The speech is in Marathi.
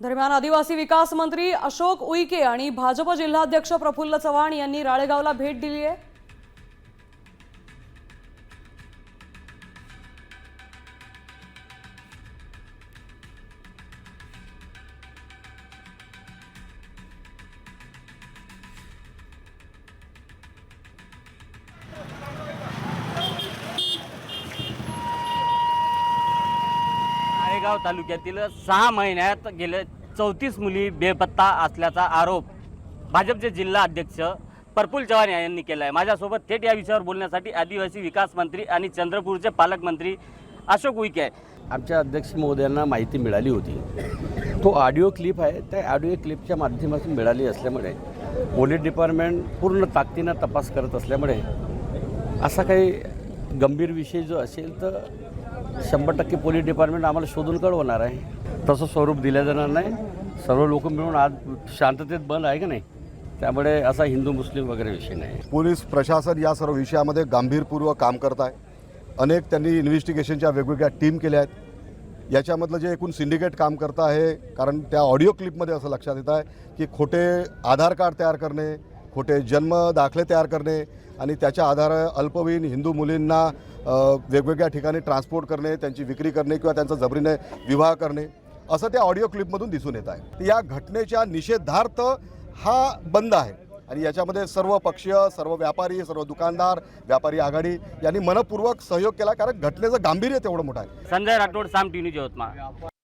दरम्यान आदिवासी विकास मंत्री अशोक उईके आणि भाजप जिल्हाध्यक्ष प्रफुल्ल चव्हाण यांनी राळेगावला भेट दिली आहे। राळेगाव तालुक्यातील 6 महिन्यात गेले 34 मुली बेपत्ता असल्याचा आरोप भाजपचे जिल्हा अध्यक्ष प्रफुल्ल चव्हाण यांनी केला आहे। माझ्यासोबत थेट या विषयावर बोलण्यासाठी आदिवासी विकास मंत्री आणि चंद्रपूरचे पालकमंत्री अशोक उईके आहे। आमच्या अध्यक्ष महोदयांना माहिती मिळाली होती। तो ऑडिओ क्लिप आहे, त्या ऑडिओ क्लिपच्या माध्यमातून मिळाली असल्यामुळे पोलीस डिपार्टमेंट पूर्ण ताकदीनं तपास करत असल्यामुळे असा काही गंभीर विषय जो असेल तर 100% पोलीस डिपार्टमेंट आम्हाला शोधून कळवणार आहे। तसं स्वरूप दिलं जाणार नाही। सर्व लोक मिळून आज शांततेत बंद आहे का नाही, त्यामुळे असा हिंदू मुस्लिम वगैरे विषय नाही। पोलीस प्रशासन या सर्व विषयामध्ये गांभीर्यपूर्वक काम करत आहे। अनेक त्यांनी इन्व्हेस्टिगेशनच्या वेगवेगळ्या टीम केल्या आहेत। याच्यामधलं जे एकूण सिंडिकेट काम करतं आहे, कारण त्या ऑडिओ क्लिपमध्ये असं लक्षात येत आहे की खोटे आधार कार्ड तयार करणे, खोटे जन्म दाखले तयार करणे आणि त्याच्या आधारे अल्पवयीन हिंदू मुलींना वेगवेगळ्या ठिकाणी ट्रान्सपोर्ट करणे, त्यांची विक्री करणे किंवा त्यांचा जबरीने विवाह करणे असं त्या ऑडिओ क्लिपमधून दिसून येत आहे। या घटनेच्या निषेधार्थ हा बंद आहे आणि याच्यामध्ये सर्व पक्षीय, सर्व व्यापारी, सर्व दुकानदार, व्यापारी आघाडी यांनी मनपूर्वक सहयोग केला, कारण घटनेचं गांभीर्य तेवढं मोठं आहे। संजय राठोड, साम टीव्ही न्यूज, यवतमाळ।